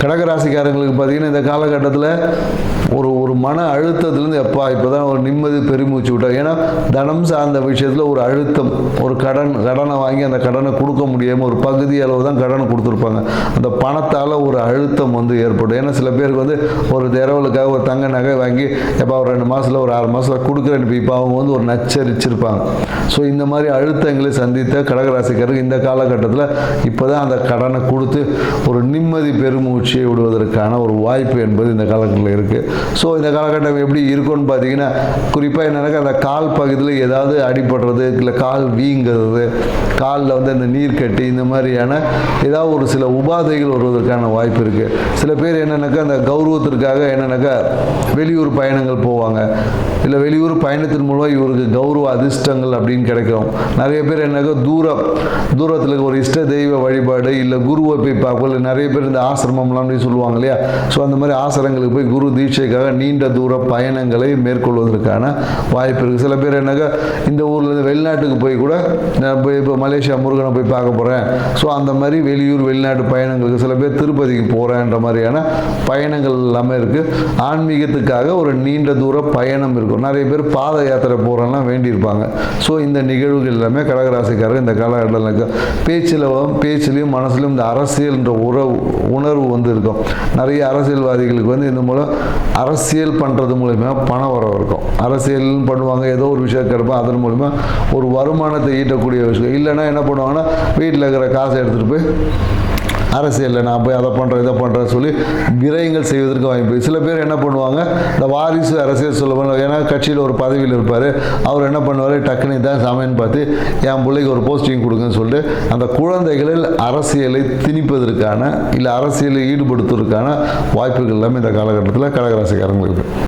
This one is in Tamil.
கடகராசிக்காரங்களுக்கு பார்த்தீங்கன்னா இந்த காலகட்டத்தில் ஒரு மன அழுத்தத்துலேருந்து இப்போ தான் ஒரு நிம்மதி பெருமூச்சு விட்டாங்க. ஏன்னா தனம் சார்ந்த விஷயத்தில் ஒரு அழுத்தம், ஒரு கடனை வாங்கி அந்த கடனை கொடுக்க முடியாமல் ஒரு பகுதி அளவு தான் கடன் கொடுத்துருப்பாங்க. அந்த பணத்தால் ஒரு அழுத்தம் ஏற்படும். ஏன்னா சில பேருக்கு ஒரு திரவலுக்காக ஒரு தங்க நகை வாங்கி எப்போ ஒரு 2 மாதத்தில் ஒரு 6 மாதத்தில் கொடுக்குறேன்னு இப்போ அவங்க ஒரு நச்சரிச்சிருப்பாங்க. ஸோ இந்த மாதிரி அழுத்தங்களை சந்தித்த கடகராசிக்காரருக்கு இந்த காலகட்டத்தில் இப்போ தான் அந்த கடனை கொடுத்து ஒரு நிம்மதி பெருமூச்சியை விடுவதற்கான ஒரு வாய்ப்பு என்பது இந்த காலகட்டத்தில் இருக்குது. ஸோ இந்த காலகட்டம் எப்படி இருக்கும்னு பார்த்தீங்கன்னா, குறிப்பாக என்னென்னாக்கா அந்த கால் பகுதியில் ஏதாவது அடிபடுறது, இல்லை கால் வீங்கிறது, காலில் இந்த நீர் கட்டி, இந்த மாதிரியான ஏதாவது ஒரு சில உபாதைகள் வருவதற்கான வாய்ப்பு இருக்குது. சில பேர் என்னென்னாக்கா அந்த கௌரவத்திற்காக என்னென்னாக்கா வெளியூர் பயணங்கள் போவாங்க. இல்லை வெளியூர் பயணத்தின் மூலமாக இவருக்கு கௌரவ அதிர்ஷ்டங்கள் அப்படின்னு கிடைக்கும். நிறைய பேர் என்னக்கா தூரத்தில் ஒரு இஷ்ட தெய்வ வழிபாடு, இல்லை குருவை போய் பார்ப்போம். நிறைய பேர் இந்த ஆசிரமம்லாம் சொல்லுவாங்க இல்லையா. ஸோ அந்த மாதிரி ஆசிரமங்களுக்கு போய் குரு தீட்சைக்காக நீண்ட தூர பயணங்களை மேற்கொள்வதற்கான வாய்ப்பு இருக்குது. சில பேர் என்னக்கா இந்த ஊரில் வெளிநாட்டுக்கு போய் கூட நான் போய் இப்போ மலேசியா முருகனை போய் பார்க்க போகிறேன். ஸோ அந்த மாதிரி வெளியூர் வெளிநாட்டு பயணங்களுக்கு சில பேர் திருப்பதிக்கு போகிறேன்ற மாதிரியான பயணங்கள் எல்லாமே இருக்குது. ஆன்மீகத்துக்காக ஒரு நீண்ட தூர பயணம் இருக்கும். நிறைய பேர் பாத யாத்திரை போகிறலாம் வேண்டியிருப்பாங்க. ஸோ இந்த நிகழ்வுகள் எல்லாமே கடகராசிக்காரர் இந்த காலகட்டத்தில் பேச்சிலையும் மனசுலையும் இந்த அரசியல்ன்ற உணர்வு இருக்கும். நிறைய அரசியல்வாதிகளுக்கு இந்த மூலம் அரசியல் பண்ணுறது மூலமா பண வரவு இருக்கும். அரசியல் பண்ணுவாங்க, ஏதோ ஒரு விஷயம் கிடைப்போம், அதன் மூலமா ஒரு வருமானத்தை ஈட்டக்கூடிய விஷயம். இல்லைன்னா என்ன பண்ணுவாங்கன்னா, வீட்டில் இருக்கிற காசை எடுத்துகிட்டு போய் அரசியலில் நான் போய் அதை பண்ணுறேன் இதை பண்ணுறேன்னு சொல்லி விரயங்கள் செய்வதற்கு வாய்ப்பு. சில பேர் என்ன பண்ணுவாங்க, இந்த வாரிசு அரசியல் சொல்லுவாங்க. ஏன்னா கட்சியில் ஒரு பதவியில் இருப்பார், அவர் என்ன பண்ணுவார், டக்குனு தான் சமையன்னு பார்த்து என் பிள்ளைக்கு ஒரு போஸ்டிங் கொடுங்கன்னு சொல்லிட்டு அந்த குழந்தைகளில் அரசியலை திணிப்பதற்கான, இல்லை அரசியலை ஈடுபடுத்துவதற்கான வாய்ப்புகள் எல்லாமே இந்த காலகட்டத்தில் கடகராசிக்காரங்களுக்கு இருக்குது.